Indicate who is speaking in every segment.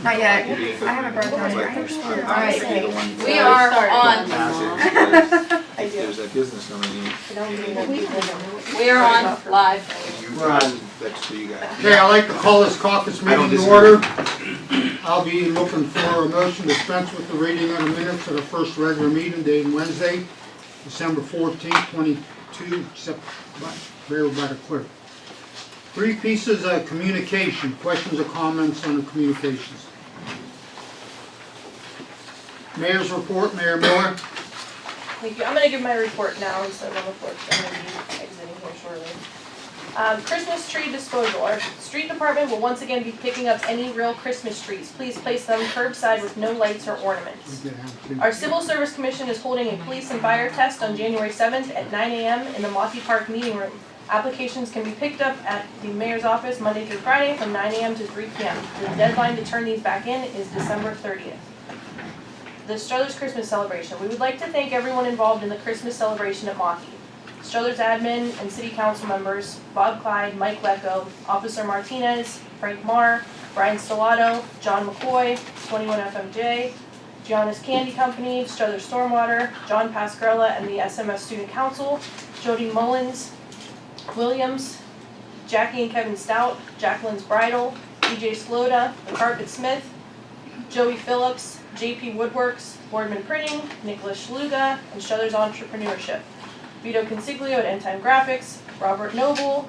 Speaker 1: Not yet. I haven't brought that in.
Speaker 2: Alright,
Speaker 3: We are on.
Speaker 2: If there's a business coming in,
Speaker 3: We are on live.
Speaker 4: We're on.
Speaker 2: that's for you guys.
Speaker 4: Okay, I'd like to call this caucus
Speaker 2: I don't
Speaker 4: meeting to
Speaker 2: disagree.
Speaker 4: order. I'll be looking for a motion to dispense with the reading of the minutes of the first regular meeting dated Wednesday, December 14th, 22, except bear by the clerk. 3 pieces of communication. Questions or comments on the communications? Mayor's report, Mayor Miller.
Speaker 5: Thank you. I'm going to give my report now instead of on the floor because I'm going to be exiting here shortly. Christmas tree disposal. Our street department will once again be picking up any real Christmas trees. Please place them curbside with no lights or ornaments. Our Civil Service Commission is holding a police and fire test on January 7th at 9 a.m. in the Monty Park meeting room. Applications can be picked up at the mayor's office Monday through Friday from 9 a.m. to 3 p.m. The deadline to turn these back in is December 30th. The Struthers Christmas celebration. We would like to thank everyone involved in the Christmas celebration at Monty. Struthers admin and city council members, Bob Clyde, Mike Lecco, Officer Martinez, Frank Marr, Brian Stellato, John McCoy, 21FMJ, Gianna's Candy Company, Struthers Stormwater, John Pascarella and the SMS Student Council, Jody Mullins, Williams, Jackie and Kevin Stout, Jacqueline's Bridal, DJ Slota, The Carpet Smith, Joey Phillips, JP Woodworks, Boardman Printing, Nicholas Schluga, and Struthers Entrepreneurship. Vito Consiglio at End Time Graphics, Robert Noble,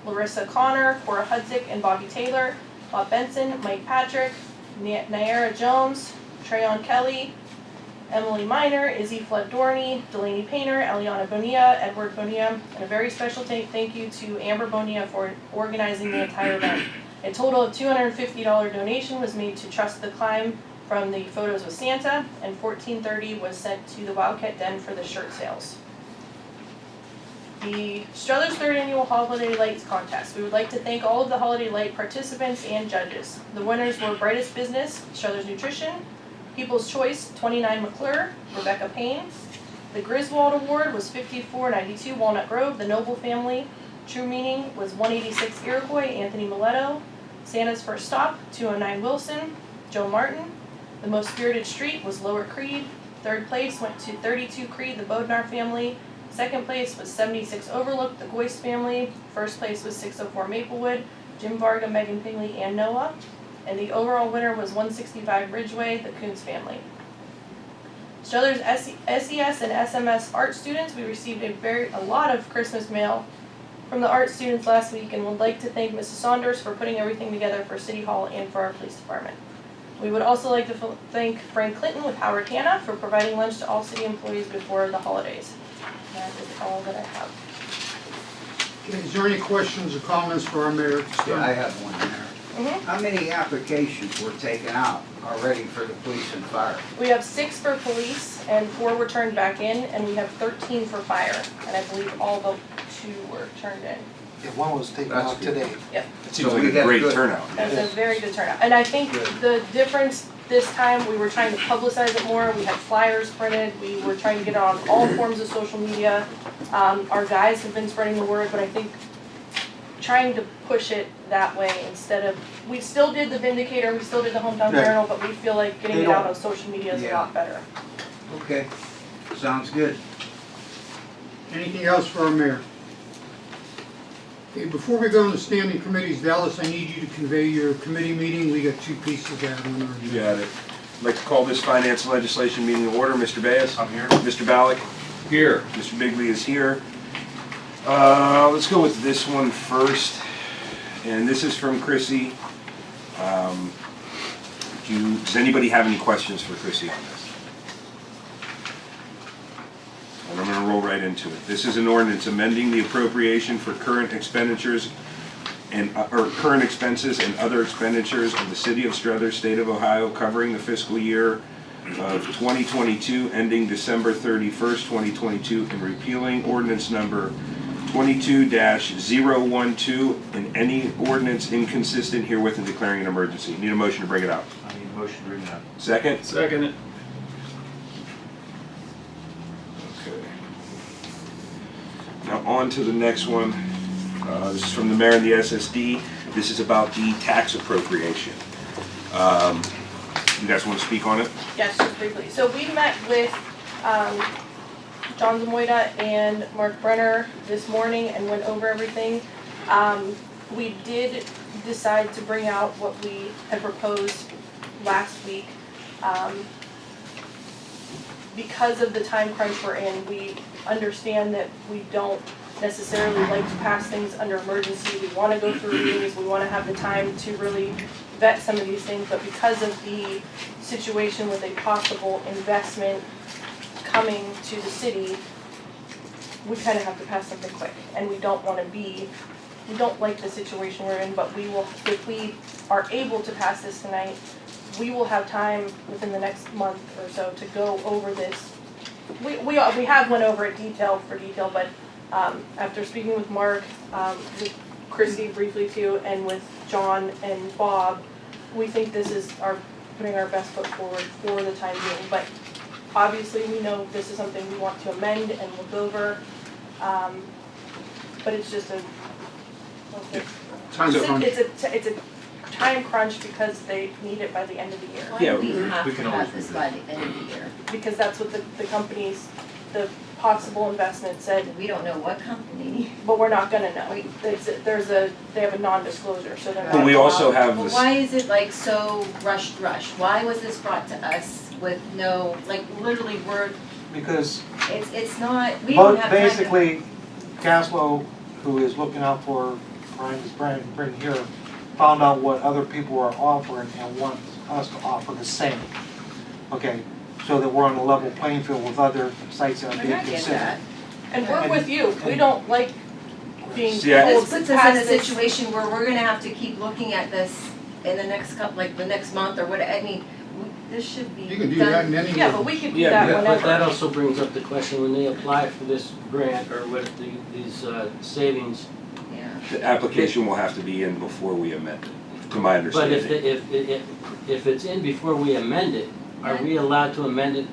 Speaker 5: Larissa Connor, Cora Hudzik and Bobby Taylor, Bob Benson, Mike Patrick, Naira Jones, Treyon Kelly, Emily Miner, Izzy Flood Dorney, Delaney Painter, Eliana Bonilla, Edward Bonilla, and a very special thank you to Amber Bonilla for organizing the entire event. A total of $250 donation was made to Trust the Climb from the Photos with Santa, and $14.30 was sent to the Wildcat Den for the shirt sales. The Struthers 3rd Annual Holiday Lights Contest. We would like to thank all of the Holiday Light participants and judges. The winners were Brightest Business, Struthers Nutrition, People's Choice, 29 McClure, Rebecca Payne. The Griswold Award was 5492 Walnut Grove, the Noble Family. True Meaning was 186 Iroquois, Anthony Miletto. Santa's First Stop, 209 Wilson, Joe Martin. The Most Spirited Street was Lower Creed. 3rd place went to 32 Creed, the Bodnar family. 2nd place was 76 Overlook, the Goyce family. 1st place was 604 Maplewood, Jim Varga, Megan Pingley, and Noah. And the overall winner was 165 Ridgeway, the Coons family. Struthers SES and SMS art students, we received a lot of Christmas mail from the art students last week and would like to thank Mrs. Saunders for putting everything together for City Hall and for our police department. We would also like to thank Frank Clinton with Howard Hanna for providing lunch to all city employees before the holidays. That is all that I have.
Speaker 4: Okay, is there any questions or comments for our mayor?
Speaker 6: Yeah, I have one there. How many applications were taken out already for the police and fire?
Speaker 5: We have 6 for police and 4 were turned back in, and we have 13 for fire, and I believe all but 2 were turned in.
Speaker 7: Yeah, one was taken
Speaker 6: That's
Speaker 7: out
Speaker 6: good.
Speaker 7: today.
Speaker 5: Yep,
Speaker 8: It seems
Speaker 6: So
Speaker 8: like
Speaker 6: we
Speaker 8: a
Speaker 6: got
Speaker 8: great
Speaker 6: good-
Speaker 8: turnout.
Speaker 5: that's a very good turnout. And I think the difference this time, we were trying to publicize it more. We had flyers printed. We were trying to get it on all forms of social media. Our guys have been spreading the word, but I think trying to push it that way instead of, we still did the Vindicator, we still did the Hometown
Speaker 7: Right.
Speaker 5: Journal, but we feel like getting
Speaker 7: They
Speaker 5: it out
Speaker 7: don't-
Speaker 5: on social media is a
Speaker 6: Yeah.
Speaker 5: lot better.
Speaker 6: Okay, sounds good.
Speaker 4: Anything else for our mayor? Okay, before we go into standing committees, Dallas, I need you to convey your committee meeting. We got 2 pieces of that on our
Speaker 8: You
Speaker 4: agenda.
Speaker 8: got it. I'd like to call this finance and legislation meeting to order. Mr. Baez?
Speaker 9: I'm here.
Speaker 8: Mr. Ballack?
Speaker 9: Here.
Speaker 8: Mr. Bigley is here. Let's go with this one first. And this is from Chrissy. Does anybody have any questions for Chrissy on this? And I'm going to roll right into it. This is an ordinance amending the appropriation for current expenditures and current expenses and other expenditures of the City of Struthers, State of Ohio, covering the fiscal year of 2022 ending December 31st, 2022, and repealing ordinance number 22-012 and any ordinance inconsistent herewith and declaring an emergency. Need a motion to bring it up.
Speaker 9: I need a motion to bring that.
Speaker 8: Second?
Speaker 9: Second it.
Speaker 8: Okay. Now on to the next one. This is from the mayor and the SSD. This is about the tax appropriation. You guys want to speak on it?
Speaker 5: Yes, just briefly. So we met with John Zamoyda and Mark Brenner this morning and went over everything. We did decide to bring out what we had proposed last week. Because of the time crunch we're in, we understand that we don't necessarily like to pass things under emergency. We want to go through readings, we want to have the time to really vet some of these things, but because of the situation with a possible investment coming to the city, we kind of have to pass something quick, and we don't like the situation we're in, but we will, if we are able to pass this tonight, we will have time within the next month or so to go over this. We have went over it detail for detail, but after speaking with Mark, with Christy briefly too, and with John and Bob, we think this is putting our best foot forward for the time being. But obviously, we know this is something we want to amend and look over. But it's just a it's a time crunch because they need it by the end of the year.
Speaker 3: Why
Speaker 8: Yeah,
Speaker 3: do we have
Speaker 9: we
Speaker 3: to
Speaker 9: can always
Speaker 3: have this
Speaker 9: revisit.
Speaker 3: by the end of the year?
Speaker 5: Because that's what the companies, the possible investment said,
Speaker 3: We don't know what company.
Speaker 5: but we're not gonna know. They have a non-disclosure, so they're not.
Speaker 8: But we also
Speaker 5: allowed.
Speaker 8: have
Speaker 3: Well,
Speaker 8: this,
Speaker 3: why is it like so rushed? Why was this brought to us with no, like literally
Speaker 7: Because
Speaker 3: it's not, we don't have time to.
Speaker 7: basically, Caslow, who is looking out for Brian's bring here, found out what other people are offering and wants us to offer the same. Okay, so that we're on a level playing field with other sites that are
Speaker 3: I
Speaker 7: being
Speaker 3: get
Speaker 7: considered.
Speaker 3: that.
Speaker 5: And we're with you. We don't like being
Speaker 8: See, I-
Speaker 5: told
Speaker 3: This
Speaker 5: to
Speaker 3: puts us in
Speaker 5: pass
Speaker 3: a
Speaker 5: this.
Speaker 3: situation where we're gonna have to keep looking at this in the next couple, like the next month or what, I mean, this should be
Speaker 4: You can do that
Speaker 3: done.
Speaker 4: in any.
Speaker 5: Yeah, but we could do
Speaker 8: Yeah,
Speaker 5: that
Speaker 10: Yeah, but that
Speaker 5: whenever.
Speaker 10: also brings up the question, when they apply for this grant or what these savings,
Speaker 3: Yeah.
Speaker 8: the application will have to be in before we amend it, to my
Speaker 10: but
Speaker 8: understanding.
Speaker 10: if it's in before we amend it, are we allowed to amend it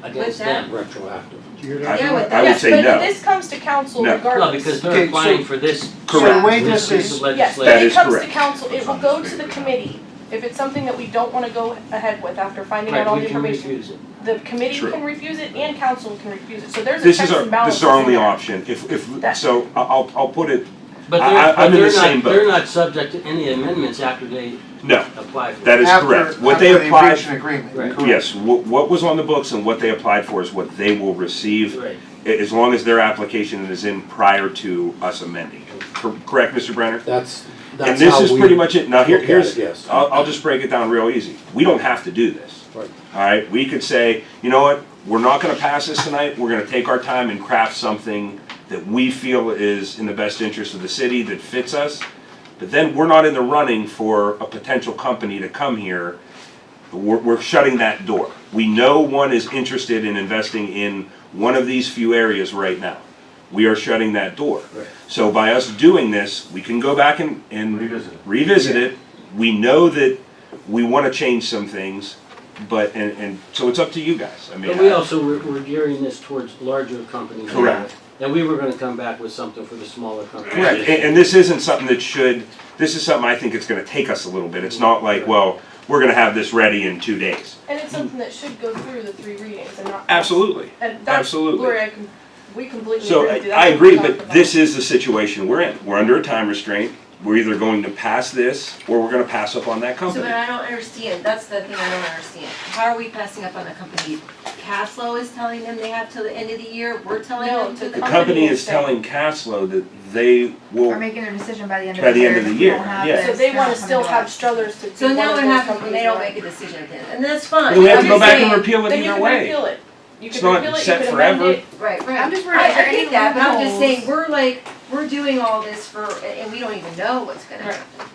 Speaker 10: against
Speaker 3: that?
Speaker 10: them?
Speaker 4: Retroactive. Did you hear
Speaker 8: I-
Speaker 4: that?
Speaker 3: Yeah, with
Speaker 8: I would
Speaker 5: Yes,
Speaker 8: say
Speaker 5: but
Speaker 8: no.
Speaker 5: this comes to council
Speaker 8: No.
Speaker 5: regardless.
Speaker 10: No, because they're
Speaker 7: Okay,
Speaker 10: applying
Speaker 7: so-
Speaker 10: for this
Speaker 7: So the way this
Speaker 10: piece
Speaker 7: is,
Speaker 10: of
Speaker 5: Yes, but
Speaker 8: That
Speaker 10: legislation.
Speaker 5: it
Speaker 8: is
Speaker 5: comes to
Speaker 8: correct.
Speaker 5: council, it will go to the committee. If it's something that we don't wanna go ahead with after finding out all
Speaker 10: Right,
Speaker 5: the
Speaker 10: we can
Speaker 5: information,
Speaker 10: refuse it.
Speaker 5: the committee
Speaker 8: True.
Speaker 5: can refuse it and council can refuse it. So there's a
Speaker 8: This
Speaker 5: checks
Speaker 8: is
Speaker 5: and balances in
Speaker 8: our only
Speaker 5: there.
Speaker 8: option, if,
Speaker 5: That-
Speaker 8: so I'll put it,
Speaker 10: But
Speaker 8: I'm in the
Speaker 10: they're
Speaker 8: same
Speaker 10: not,
Speaker 8: boat.
Speaker 10: they're not subject to any amendments after they
Speaker 8: no,
Speaker 10: apply for
Speaker 8: that
Speaker 10: it.
Speaker 8: is correct. What they
Speaker 7: after they
Speaker 8: applied,
Speaker 7: reach an agreement.
Speaker 10: Right.
Speaker 7: correct.
Speaker 8: yes, what was on the books and what they applied for is what they will receive,
Speaker 10: Right.
Speaker 8: as long as their application is in prior to us amending it. Correct, Mr. Brenner?
Speaker 11: That's
Speaker 8: And this
Speaker 11: how
Speaker 8: is
Speaker 11: we
Speaker 8: pretty much it. Now,
Speaker 11: look at
Speaker 8: here's,
Speaker 11: it, yes.
Speaker 8: I'll just break it down real easy. We don't have to do this.
Speaker 11: Right.
Speaker 8: All right, we could say, you know what, we're not gonna pass this tonight, we're gonna take our time and craft something that we feel is in the best interest of the city, that fits us. But then we're not in the running for a potential company to come here. We're shutting that door. We know one is interested in investing in one of these few areas right now. We are shutting that door.
Speaker 11: Right.
Speaker 8: So by us doing this, we can go back and revisit it. We know that we want to change some things, but, and so it's up to you guys. I mean,
Speaker 10: But we also, we're gearing this towards larger companies.
Speaker 8: Correct.
Speaker 10: And we were gonna come back with something for the smaller companies.
Speaker 8: correct, and this isn't something that should, this is something I think it's gonna take us a little bit. It's not like, well, we're gonna have this ready in 2 days.
Speaker 5: And it's something that should go through the 3 readings and not.
Speaker 8: Absolutely.
Speaker 5: And that's,
Speaker 8: Absolutely.
Speaker 5: Lori, we completely
Speaker 8: So
Speaker 5: agree with you.
Speaker 8: I
Speaker 5: That's what we
Speaker 8: agree,
Speaker 5: talked
Speaker 8: but
Speaker 5: about.
Speaker 8: this is the situation we're in. We're under a time restraint. We're either going to pass this or we're gonna pass up on that
Speaker 3: So,
Speaker 8: company.
Speaker 3: but I don't understand, that's the thing I don't understand. How are we passing up on the company? Caslow is telling them they have till the end of the year, we're telling
Speaker 5: No,
Speaker 3: them to
Speaker 5: the
Speaker 8: The
Speaker 3: the.
Speaker 8: company is
Speaker 5: saying-
Speaker 8: telling Caslow that they will,
Speaker 1: We're making their decision by the end of
Speaker 8: By
Speaker 1: the
Speaker 8: the
Speaker 1: year.
Speaker 8: end of the
Speaker 1: If we
Speaker 8: year,
Speaker 1: don't have
Speaker 8: yeah.
Speaker 1: this,
Speaker 5: So they
Speaker 1: they're
Speaker 5: wanna
Speaker 1: not
Speaker 5: still
Speaker 1: coming to
Speaker 5: have
Speaker 1: us.
Speaker 5: Struthers to be
Speaker 3: So
Speaker 5: one
Speaker 3: now
Speaker 5: of
Speaker 3: they're
Speaker 5: those
Speaker 3: having,
Speaker 5: companies.
Speaker 3: they don't
Speaker 5: that-
Speaker 3: make a decision at the end, and that's fine.
Speaker 8: then we have
Speaker 3: I'm
Speaker 8: to go
Speaker 3: just
Speaker 8: back and
Speaker 3: saying-
Speaker 8: repeal it
Speaker 5: Then you
Speaker 8: either
Speaker 5: can
Speaker 8: way.
Speaker 5: repeal it. You
Speaker 8: It's
Speaker 5: can
Speaker 8: not
Speaker 5: repeal it, you
Speaker 8: set
Speaker 5: can amend
Speaker 8: forever.
Speaker 5: it.
Speaker 3: Right, right.
Speaker 1: I'm just worried,
Speaker 3: I
Speaker 1: is there
Speaker 3: get
Speaker 1: any
Speaker 3: that, but I'm just
Speaker 1: loopholes?
Speaker 3: saying, we're doing all this for, and we don't even know what's gonna
Speaker 5: Right.
Speaker 3: happen.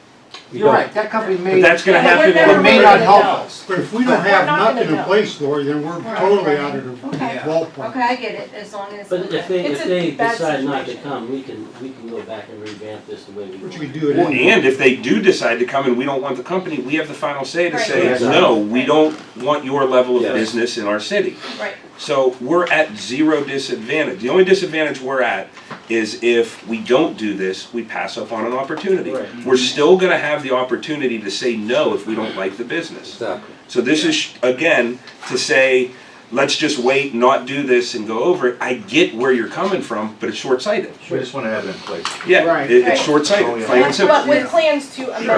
Speaker 7: You're right, that company
Speaker 8: But
Speaker 7: may,
Speaker 8: that's gonna
Speaker 5: Yeah, but
Speaker 8: happen.
Speaker 5: we're never
Speaker 7: it may
Speaker 5: really
Speaker 7: not
Speaker 5: gonna
Speaker 7: help
Speaker 5: know.
Speaker 7: us.
Speaker 4: But if we
Speaker 5: But
Speaker 4: don't
Speaker 5: we're
Speaker 4: have
Speaker 5: not
Speaker 4: nothing
Speaker 5: gonna
Speaker 4: in
Speaker 5: know.
Speaker 4: place, Lori, then we're
Speaker 1: Right.
Speaker 4: totally out of the
Speaker 1: Okay.
Speaker 4: ballpark.
Speaker 3: Okay, I get it, as long as.
Speaker 10: But if
Speaker 5: It's a
Speaker 10: they
Speaker 5: bad
Speaker 10: decide not to
Speaker 5: situation.
Speaker 10: come, we can go back and revamp this the way we
Speaker 4: But
Speaker 10: want.
Speaker 4: you could do it
Speaker 8: Well,
Speaker 4: anyway.
Speaker 8: and if they do decide to come and we don't want the company, we have the final say to
Speaker 5: Right.
Speaker 8: say,
Speaker 11: Right.
Speaker 8: no, we don't want your level of
Speaker 11: Yes.
Speaker 8: business in our city.
Speaker 5: Right.
Speaker 8: So we're at zero disadvantage. The only disadvantage we're at is if we don't do this, we pass up on an opportunity.
Speaker 10: Right.
Speaker 8: We're still gonna have the opportunity to say no if we don't like the business.
Speaker 10: Exactly.
Speaker 8: So this is, again, to say, let's just wait, not do this and go over it. I get where you're coming from, but it's short-sighted.
Speaker 9: We just want to have it in place.
Speaker 8: Yeah,
Speaker 4: Right.
Speaker 8: it's
Speaker 5: Right.
Speaker 8: short-sighted, plain and simple.
Speaker 5: But with plans to amend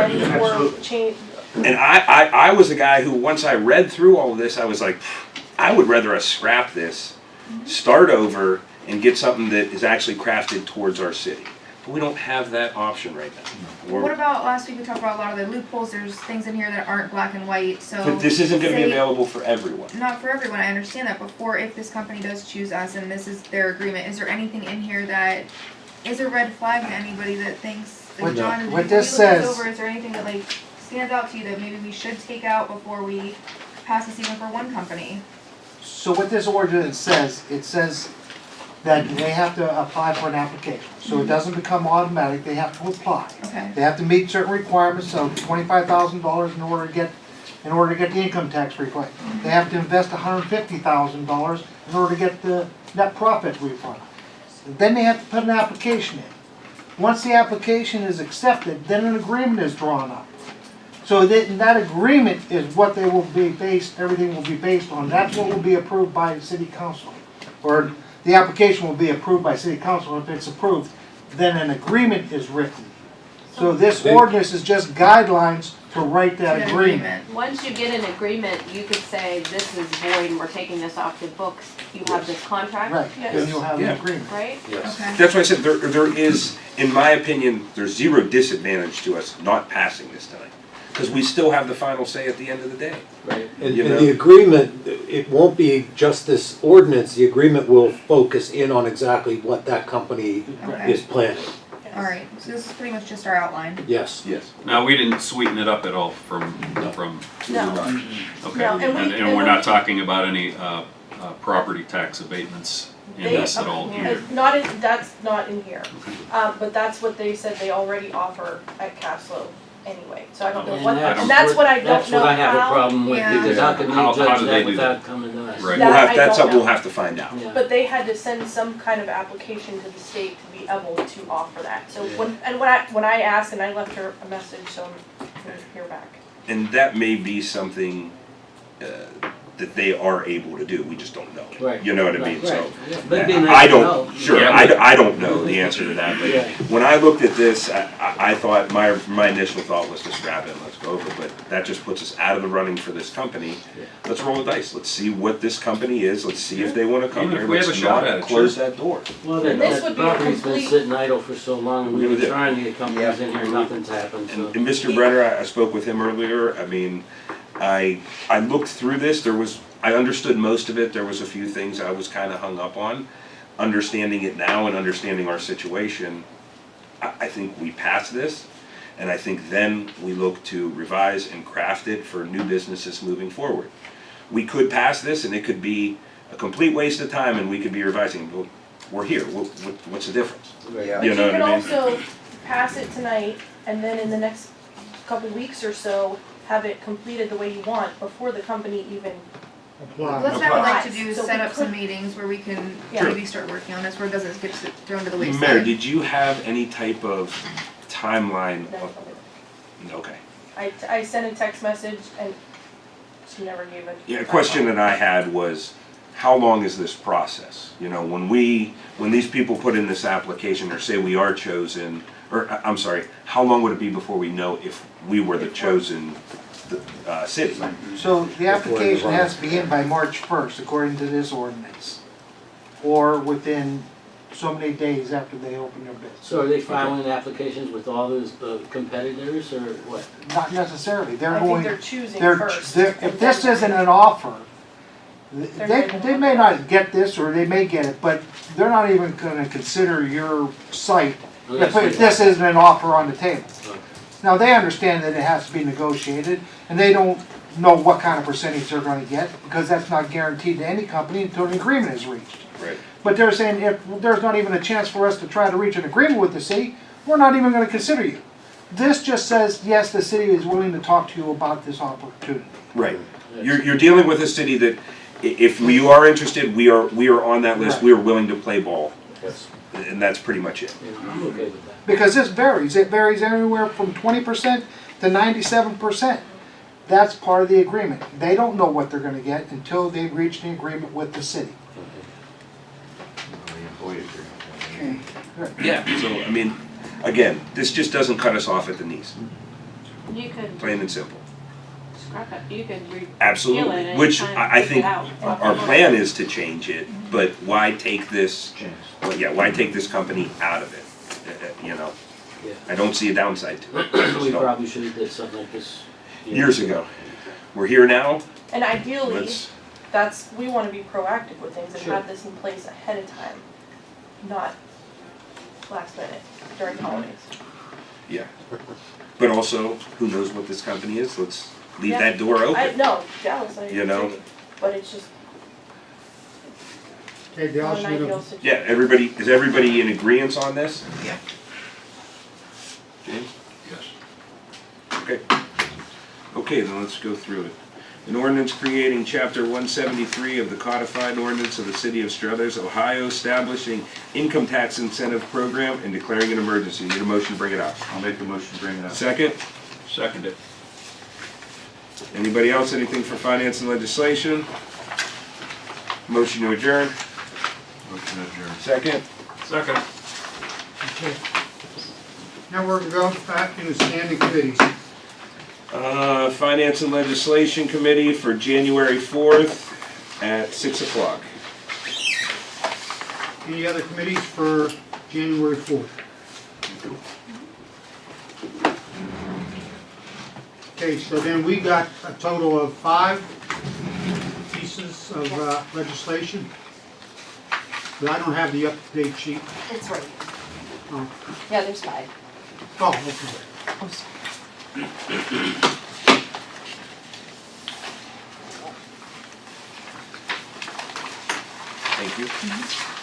Speaker 5: or
Speaker 9: Absolutely.
Speaker 5: change,
Speaker 8: And I was a guy who, once I read through all of this, I was like, I would rather us scrap this, start over, and get something that is actually crafted towards our city. But we don't have that option right now.
Speaker 1: What about last week we talked about a lot of the loopholes, there's things in here that aren't black and white, so.
Speaker 8: But this isn't gonna be
Speaker 1: say-
Speaker 8: available for everyone.
Speaker 1: Not for everyone, I understand that, before, if this company does choose us and this is their agreement, is there anything in here that is a red flag to anybody that thinks, like
Speaker 4: What-
Speaker 1: John,
Speaker 4: what
Speaker 1: before you
Speaker 4: this
Speaker 1: look this
Speaker 4: says-
Speaker 1: over, is there anything that like stands out to you that maybe we should take out before we pass this even for one company?
Speaker 7: So what this ordinance says, it says that they have to apply for an application. So it doesn't become automatic, they have to apply.
Speaker 1: Okay,
Speaker 7: They have to meet certain requirements, so $25,000 in order to get the income tax refund. They have to invest $150,000 in order to get the net profit refund. Then they have to put an application in. Once the application is accepted, then an agreement is drawn up. So that agreement is what they will be based, everything will be based on. That's what will be approved by the city council. Or the application will be approved by city council. If it's approved, then an agreement is written. So this ordinance is just guidelines to write that
Speaker 1: an
Speaker 7: agreement.
Speaker 11: Once you get an agreement, you could say, this is void, and we're taking this off the books, you have this contract,
Speaker 7: Right,
Speaker 5: Yes.
Speaker 7: then you'll have an
Speaker 8: Yeah.
Speaker 7: agreement.
Speaker 11: right?
Speaker 10: Yes.
Speaker 1: Okay.
Speaker 8: That's why I said there is, in my opinion, there's zero disadvantage to us not passing this tonight. Because we still have the final say at the end of the day.
Speaker 10: Right.
Speaker 12: And
Speaker 8: You know?
Speaker 12: the agreement, it won't be just this ordinance, the agreement will focus in on exactly what that company
Speaker 1: Okay.
Speaker 12: is planning.
Speaker 1: Alright, so this is pretty much just our outline.
Speaker 12: Yes.
Speaker 8: Yes.
Speaker 9: Now, we didn't sweeten it up at all from,
Speaker 5: No.
Speaker 9: okay.
Speaker 5: No, and
Speaker 9: we're not talking about any, property tax abatements in
Speaker 5: they,
Speaker 9: this at all either.
Speaker 5: not in, that's not in here. But that's what they said they already offer at Caslo anyway, so I don't know what, and that's what I don't know how.
Speaker 10: That's what I have a problem with,
Speaker 1: Yeah.
Speaker 10: because how can
Speaker 9: How
Speaker 10: you judge
Speaker 9: do they
Speaker 10: that
Speaker 9: do
Speaker 10: without coming to us?
Speaker 9: Right.
Speaker 8: We'll
Speaker 5: That
Speaker 8: have,
Speaker 5: I
Speaker 8: that's
Speaker 5: don't
Speaker 8: something we'll
Speaker 5: know.
Speaker 8: have to find out.
Speaker 10: Yeah.
Speaker 5: But they had to send some kind of application to the state to be able to offer that. So when I asked, and I left her a message, so I'm gonna hear back.
Speaker 8: And that may be something that they are able to do, we just don't know.
Speaker 10: Right.
Speaker 8: You know what I mean?
Speaker 10: Right,
Speaker 8: So
Speaker 10: right. Yeah, but it'd be
Speaker 8: I
Speaker 10: nice to
Speaker 8: don't,
Speaker 10: know.
Speaker 8: sure,
Speaker 9: Yeah,
Speaker 8: I don't know the answer to that, but
Speaker 10: Yeah.
Speaker 8: when I looked at this, I thought, my initial thought was to scrap it and let's go over, but that just puts us out of the running for this company.
Speaker 10: Yeah.
Speaker 8: Let's roll the dice, let's see what this company is, let's see if they wanna come
Speaker 9: Even
Speaker 8: here,
Speaker 9: if we have
Speaker 8: let's
Speaker 9: a shot
Speaker 8: not
Speaker 9: at it,
Speaker 8: close
Speaker 9: sure.
Speaker 8: that door.
Speaker 10: Well,
Speaker 5: And this
Speaker 10: that
Speaker 5: would be a
Speaker 10: property's been
Speaker 5: complete-
Speaker 10: sitting idle for so long, and we've
Speaker 8: Agree with
Speaker 10: been
Speaker 8: you.
Speaker 10: trying to get companies in here, nothing's happened, so.
Speaker 8: And Mr. Brenner, I spoke with him earlier, I mean, I looked through this, I understood most of it, there was a few things I was kinda hung up on. Understanding it now and understanding our situation, I think we pass this, and I think then we look to revise and craft it for new businesses moving forward. We could pass this and it could be a complete waste of time and we could be revising, well, we're here, what's the difference?
Speaker 6: Yeah.
Speaker 5: But
Speaker 8: You
Speaker 5: you
Speaker 8: know
Speaker 5: can
Speaker 8: what I mean?
Speaker 5: also pass it tonight, and then in the next couple weeks or so, have it completed the way you want before the company even.
Speaker 4: Apply.
Speaker 1: That's what I would like to do, is
Speaker 5: So
Speaker 1: set
Speaker 5: we
Speaker 1: up some
Speaker 5: could-
Speaker 1: meetings where we can
Speaker 5: Yeah.
Speaker 1: maybe start working on this, where it doesn't get thrown to the wayside.
Speaker 8: Mayor, did you have any type of timeline? Okay.
Speaker 5: I sent a text message and she never gave it.
Speaker 8: Yeah, a question that I had was, how long is this process? You know, when these people put in this application or say we are chosen, or I'm sorry, how long would it be before we know if we were the chosen city?
Speaker 7: So the application has to be in by March 1st, according to this ordinance. Or within so many days after they open their bids.
Speaker 10: So are they filing applications with all those competitors, or what?
Speaker 7: Not necessarily, they're
Speaker 5: I think
Speaker 7: going,
Speaker 5: they're choosing first.
Speaker 7: if this isn't an offer,
Speaker 5: They're
Speaker 7: they
Speaker 5: not gonna
Speaker 7: may
Speaker 5: look
Speaker 7: not get this, or they may get it, but they're not even gonna consider your site if this isn't an offer on the table. Now, they understand that it has to be negotiated, and they don't know what kind of percentage they're gonna get, because that's not guaranteed to any company until an agreement is reached.
Speaker 8: Right.
Speaker 7: But they're saying if there's not even a chance for us to try to reach an agreement with the city, we're not even gonna consider you. This just says, yes, the city is willing to talk to you about this opportunity.
Speaker 8: Right. You're dealing with a city that if you are interested, we are on that list,
Speaker 7: Right.
Speaker 8: we are willing to play ball,
Speaker 12: Yes.
Speaker 8: and that's pretty much it.
Speaker 10: And I'm okay with that.
Speaker 7: Because this varies, it varies anywhere from 20% to 97%. That's part of the agreement. They don't know what they're gonna get until they reach the agreement with the city.
Speaker 8: Yeah, so, I mean, again, this just doesn't cut us off at the knees,
Speaker 11: You could
Speaker 8: plain and simple.
Speaker 11: scrap it, you could re-
Speaker 8: Absolutely,
Speaker 11: Feel it
Speaker 8: which
Speaker 11: anytime,
Speaker 8: I
Speaker 11: take it
Speaker 8: think
Speaker 11: out.
Speaker 8: our plan is to change it, but why take this, well, yeah, why take this company out of it? You know,
Speaker 10: Yeah.
Speaker 8: I don't see a downside to it.
Speaker 10: We
Speaker 8: So,
Speaker 10: probably should have did something like this.
Speaker 8: years ago. We're here now,
Speaker 5: And ideally,
Speaker 8: let's,
Speaker 5: we wanna be proactive with things and
Speaker 10: Sure.
Speaker 5: have this in place ahead of time, not last minute during holidays.
Speaker 8: yeah. But also, who knows what this company is, let's leave
Speaker 5: Yeah.
Speaker 8: that door open.
Speaker 5: No, Dallas, I
Speaker 8: You know?
Speaker 5: agree, but it's just
Speaker 4: Okay, Dale,
Speaker 5: not an
Speaker 4: should we
Speaker 5: ideal situation.
Speaker 8: Yeah, is everybody in agreement on this?
Speaker 2: Yeah.
Speaker 8: James?
Speaker 2: Yes.
Speaker 8: Okay. Okay, then let's go through it. An ordinance creating chapter 173 of the codified ordinance of the city of Struthers, Ohio, establishing income tax incentive program and declaring an emergency. Need a motion to bring it up.
Speaker 9: I'll make the motion to bring it up.
Speaker 8: Second?
Speaker 9: Second it.
Speaker 8: Anybody else, anything for finance and legislation? Motion to adjourn.
Speaker 9: Motion adjourned.
Speaker 8: Second?
Speaker 9: Second.
Speaker 4: Okay. Now we're gonna go back into standing committees.
Speaker 8: Finance and Legislation Committee for January 4th at 6 o'clock.
Speaker 4: Any other committees for January 4th? Okay, so then we got a total of 5 pieces of legislation. But I don't have the up-to-date sheet.
Speaker 3: It's right.
Speaker 4: Oh,
Speaker 3: Yeah, there's 5.
Speaker 4: oh, okay.
Speaker 3: Oh, sorry.
Speaker 8: Thank you.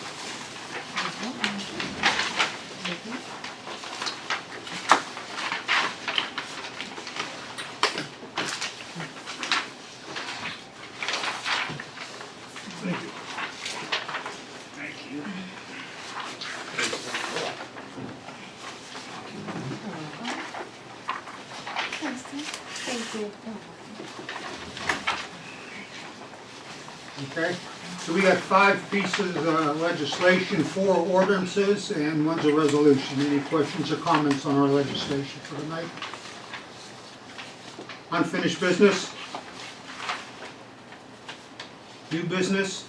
Speaker 11: Thank you.
Speaker 4: Okay, so we got 5 pieces of legislation, 4 ordinances, and 1's a resolution. Any questions or comments on our legislation for tonight? Unfinished business? New business?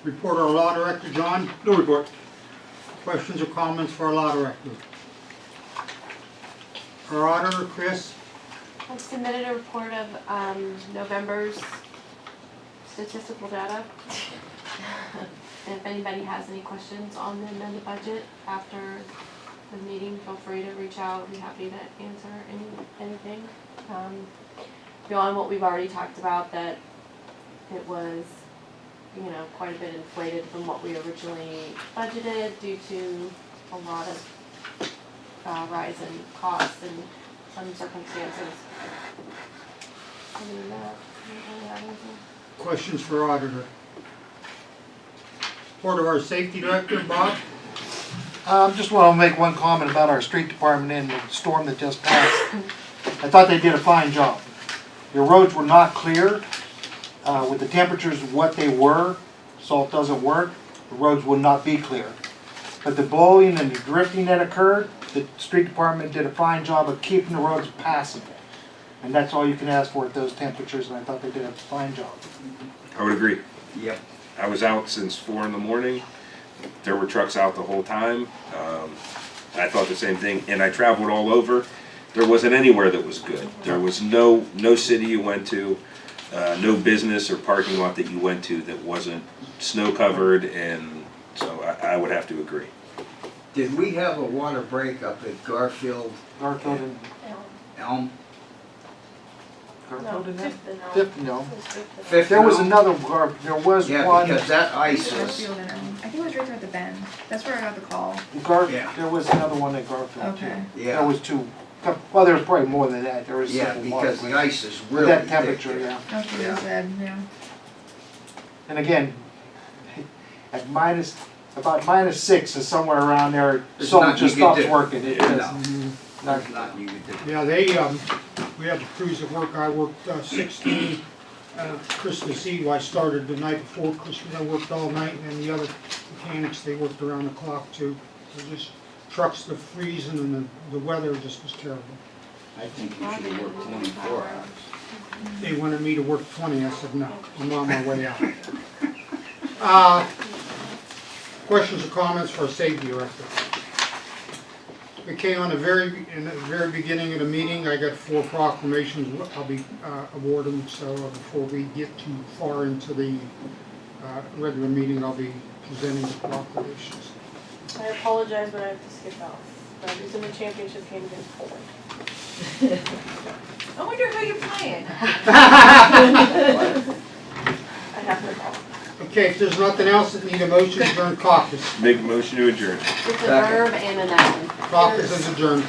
Speaker 4: Report our law director, John.
Speaker 8: No report.
Speaker 4: Questions or comments for our law director? Our auditor, Chris.
Speaker 11: I've submitted a report of November's statistical data. And if anybody has any questions on the amended budget after the meeting, feel free to reach out. I'd be happy to answer anything. Beyond what we've already talked about, that it was, quite a bit inflated from what we originally budgeted due to a lot of rise in costs and some circumstances. Other than that, I don't really have anything.
Speaker 4: Questions for our auditor? Report of our safety director, Bob.
Speaker 7: Just want to make one comment about our street department and the storm that just passed. I thought they did a fine job. Your roads were not clear. With the temperatures what they were, salt doesn't work, the roads would not be clear. But the blowing and the drifting that occurred, the street department did a fine job of keeping the roads passable. And that's all you can ask for at those temperatures, and I thought they did a fine job.
Speaker 8: I would agree.
Speaker 6: Yep.
Speaker 8: I was out since 4 in the morning. There were trucks out the whole time. I thought the same thing, and I traveled all over. There wasn't anywhere that was good. There was no city you went to, no business or parking lot that you went to that wasn't snow covered, and so I would have to agree.
Speaker 6: Did we have a water break up at Garfield
Speaker 7: Garfield and
Speaker 6: Elm?
Speaker 7: Garfield and that?
Speaker 5: Fifth and Elm.
Speaker 7: Fifth, no.
Speaker 5: It was Fifth and
Speaker 6: Fifth
Speaker 7: There was
Speaker 6: Elm?
Speaker 7: another, there was
Speaker 6: Yeah,
Speaker 7: one,
Speaker 6: because that ice was,
Speaker 1: Garfield and Elm. I think it was right there at the bend. That's where I got the call.
Speaker 6: Yeah.
Speaker 7: there was another one at Garfield too.
Speaker 1: Okay.
Speaker 7: There
Speaker 6: yeah,
Speaker 7: was 2. well, there's probably more than that, there was
Speaker 6: Yeah,
Speaker 7: several
Speaker 6: because
Speaker 7: marks.
Speaker 6: the ice is
Speaker 7: With
Speaker 6: really
Speaker 7: that
Speaker 6: thick
Speaker 7: temperature,
Speaker 6: there.
Speaker 7: yeah.
Speaker 1: That's what
Speaker 6: Yeah.
Speaker 1: he said, yeah.
Speaker 7: And again, at about -6 is somewhere around there,
Speaker 6: There's
Speaker 7: so it
Speaker 6: nothing
Speaker 7: just
Speaker 6: you can
Speaker 7: stops
Speaker 6: do.
Speaker 7: working. It
Speaker 6: No.
Speaker 7: does.
Speaker 6: There's nothing you can do.
Speaker 4: Yeah, we had the crews at work, I worked 16 Christmas Eve, I started the night before Christmas, I worked all night, and then the other mechanics, they worked around the clock too. It was just trucks were freezing and the weather just was terrible.
Speaker 6: I think you should have worked 24 hours.
Speaker 4: They wanted me to work 20, I said, no, I'm on my way out. Questions or comments for our safety director? Okay, in the very beginning of the meeting, I got 4 proclamations I'll be awarding, so before we get too far into the regular meeting, I'll be presenting the proclamations.
Speaker 5: I apologize, but I have to skip out. The reason the championship game against Poland.
Speaker 3: I wonder who you're playing.
Speaker 5: I have to call.
Speaker 4: Okay, if there's nothing else that need a motion, adjourn caucus.
Speaker 8: Make a motion to adjourn.
Speaker 11: It's a verb and a noun.
Speaker 4: Caucus is adjourned.